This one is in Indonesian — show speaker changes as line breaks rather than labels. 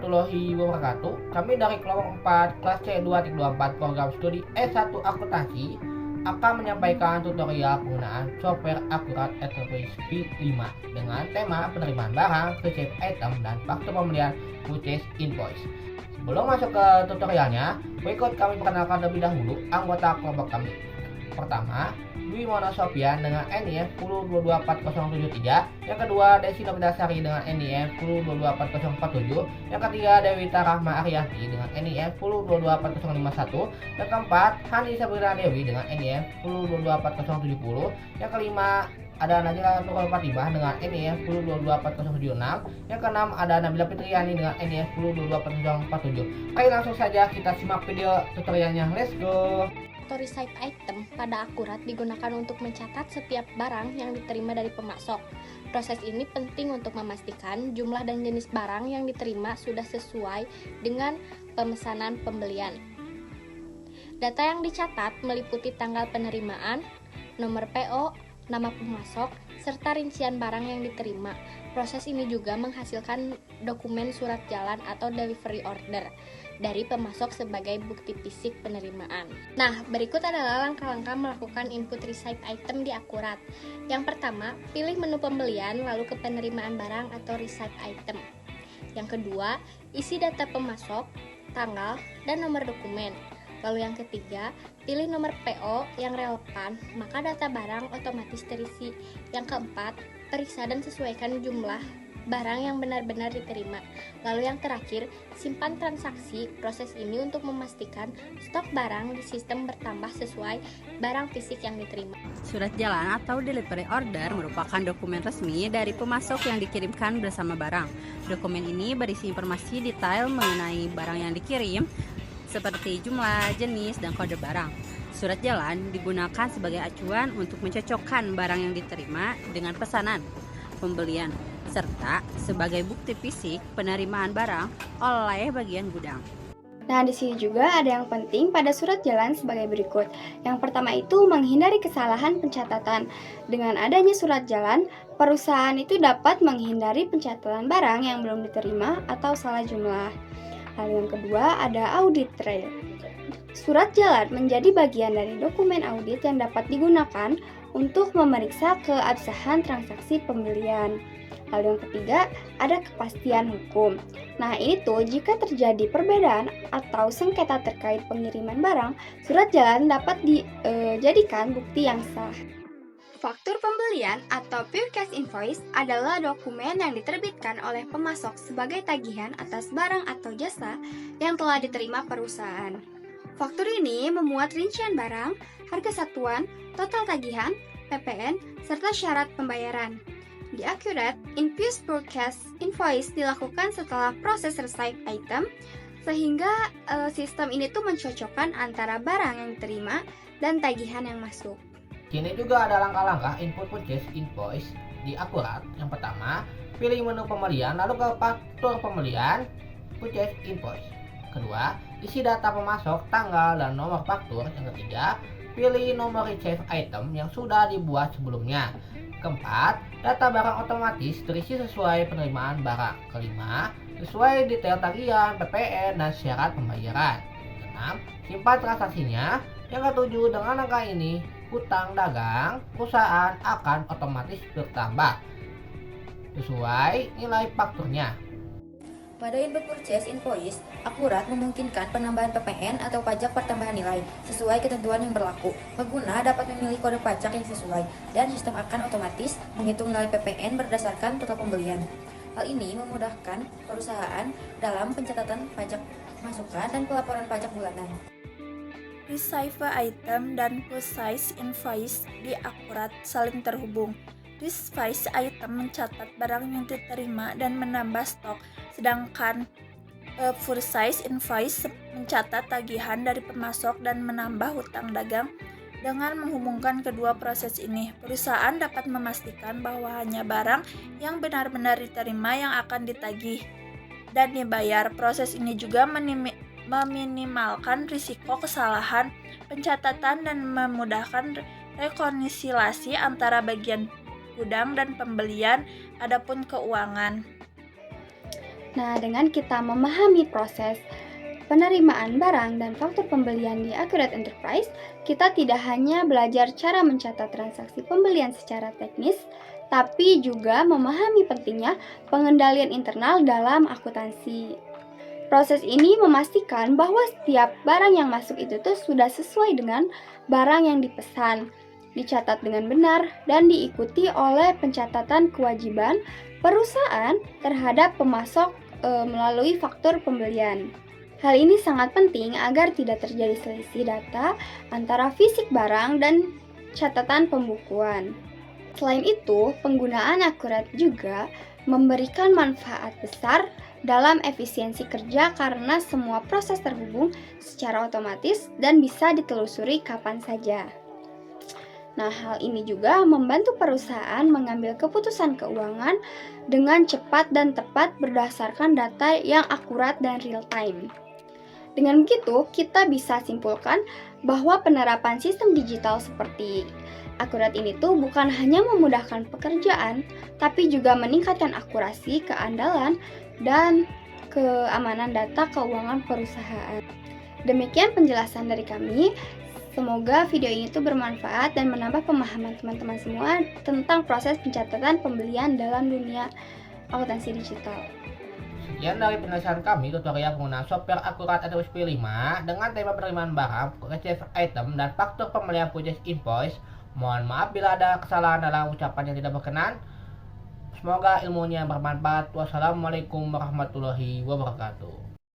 warahmatullahi wabarakatuh. Kami dari kelompok 4 kelas C2.24 program studi S1 Akuntansi akan menyampaikan tutorial penggunaan software Akurat Enterprise V5 dengan tema penerimaan barang, receipt item, dan faktur pembelian purchase invoice. Sebelum masuk ke tutorialnya, berikut kami perkenalkan terlebih dahulu anggota kelompok kami. Pertama, Dwi Mona Sofian dengan NIF 10224073. Yang kedua, Desi Novitasari dengan NIF 10224047. Yang ketiga, Dewita Rahma Ariyanti dengan NIF 10224051. Yang keempat, Hani Sabrina Dewi dengan NIF 10224070. Yang kelima, ada Najila Nurul Fatimah dengan NIF 10224076. Yang keenam, ada Nabila Fitriani dengan NIF 10224047. Baik, langsung saja kita simak video tutorialnya. Let's go.
Receipt item pada Akurat digunakan untuk mencatat setiap barang yang diterima dari pemasok. Proses ini penting untuk memastikan jumlah dan jenis barang yang diterima sudah sesuai dengan pemesanan pembelian. Data yang dicatat meliputi tanggal penerimaan, nomor PO, nama pemasok, serta rincian barang yang diterima. Proses ini juga menghasilkan dokumen surat jalan atau delivery order dari pemasok sebagai bukti fisik penerimaan. Nah, berikut adalah langkah-langkah melakukan input receipt item di Akurat. Yang pertama, pilih menu pembelian lalu ke penerimaan barang atau receipt item. Yang kedua, isi data pemasok, tanggal, dan nomor dokumen. Lalu yang ketiga, pilih nomor PO yang relevan, maka data barang otomatis terisi. Yang keempat, periksa dan sesuaikan jumlah barang yang benar-benar diterima. Lalu yang terakhir, simpan transaksi. Proses ini untuk memastikan stok barang di sistem bertambah sesuai barang fisik yang diterima.
Surat jalan atau delivery order merupakan dokumen resmi dari pemasok yang dikirimkan bersama barang. Dokumen ini berisi informasi detail mengenai barang yang dikirim, seperti jumlah, jenis, dan kode barang. Surat jalan digunakan sebagai acuan untuk mencocokkan barang yang diterima dengan pesanan pembelian, serta sebagai bukti fisik penerimaan barang oleh bagian gudang.
Nah, di sini juga ada yang penting pada surat jalan sebagai berikut. Yang pertama itu menghindari kesalahan pencatatan. Dengan adanya surat jalan, perusahaan itu dapat menghindari pencatatan barang yang belum diterima atau salah jumlah. Lalu yang kedua ada audit trail. Surat jalan menjadi bagian dari dokumen audit yang dapat digunakan untuk memeriksa keabsahan transaksi pembelian. Lalu yang ketiga, ada kepastian hukum. Nah, ini tuh jika terjadi perbedaan atau sengketa terkait pengiriman barang, surat jalan dapat dijadikan bukti yang sah. Faktur pembelian atau purchase invoice adalah dokumen yang diterbitkan oleh pemasok sebagai tagihan atas barang atau jasa yang telah diterima perusahaan. Faktur ini memuat rincian barang, harga satuan, total tagihan, PPN, serta syarat pembayaran. Di Akurat, invoice purchase invoice dilakukan setelah proses receipt item, sehingga sistem ini tuh mencocokkan antara barang yang diterima dan tagihan yang masuk.
Sini juga ada langkah-langkah input purchase invoice di Akurat. Yang pertama, pilih menu pembelian lalu ke faktur pembelian purchase invoice. Kedua, isi data pemasok, tanggal, dan nomor faktur. Yang ketiga, pilih nomor receipt item yang sudah dibuat sebelumnya. Keempat, data barang otomatis terisi sesuai penerimaan barang. Kelima, sesuai detail tagihan, PPN, dan syarat pembayaran. Keenam, simpan transaksinya. Yang ketujuh, dengan angka ini, hutang dagang perusahaan akan otomatis bertambah sesuai nilai fakturnya.
Pada input purchase invoice, Akurat memungkinkan penambahan PPN atau pajak pertambahan nilai sesuai ketentuan yang berlaku. Pengguna dapat memilih kode pajak yang sesuai dan sistem akan otomatis menghitung nilai PPN berdasarkan total pembelian. Hal ini memudahkan perusahaan dalam pencatatan pajak masukan dan pelaporan pajak bulanan.
Receipt item dan purchase invoice di Akurat saling terhubung. Receipt item mencatat barang yang diterima dan menambah stok, sedangkan purchase invoice mencatat tagihan dari pemasok dan menambah hutang dagang. Dengan menghubungkan kedua proses ini, perusahaan dapat memastikan bahwa hanya barang yang benar-benar diterima yang akan ditagih dan dibayar. Proses ini juga meminimalkan risiko kesalahan pencatatan dan memudahkan rekonsiliasi antara bagian gudang dan pembelian. Adapun keuangan.
Nah, dengan kita memahami proses penerimaan barang dan faktur pembelian di Accurate Enterprise, kita tidak hanya belajar cara mencatat transaksi pembelian secara teknis, tapi juga memahami pentingnya pengendalian internal dalam akuntansi. Proses ini memastikan bahwa setiap barang yang masuk itu tuh sudah sesuai dengan barang yang dipesan, dicatat dengan benar, dan diikuti oleh pencatatan kewajiban perusahaan terhadap pemasok melalui faktur pembelian. Hal ini sangat penting agar tidak terjadi selisih data antara fisik barang dan catatan pembukuan. Selain itu, penggunaan akurat juga memberikan manfaat besar dalam efisiensi kerja karena semua proses terhubung secara otomatis dan bisa ditelusuri kapan saja. Nah, hal ini juga membantu perusahaan mengambil keputusan keuangan dengan cepat dan tepat berdasarkan data yang akurat dan real time. Dengan begitu, kita bisa simpulkan bahwa penerapan sistem digital seperti akurat ini tuh bukan hanya memudahkan pekerjaan, tapi juga meningkatkan akurasi, keandalan, dan keamanan data keuangan perusahaan. Demikian penjelasan dari kami. Semoga video ini tuh bermanfaat dan menambah pemahaman teman-teman semua tentang proses pencatatan pembelian dalam dunia akuntansi digital.
Sekian dari penjelasan kami tutorial penggunaan software Accurate Enterprise P5 dengan tema penerimaan barang, purchase item, dan faktur pembelian purchase invoice. Mohon maaf bila ada kesalahan dalam ucapan yang tidak berkenan. Semoga ilmunya bermanfaat. Wassalamualaikum warahmatullahi wabarakatuh.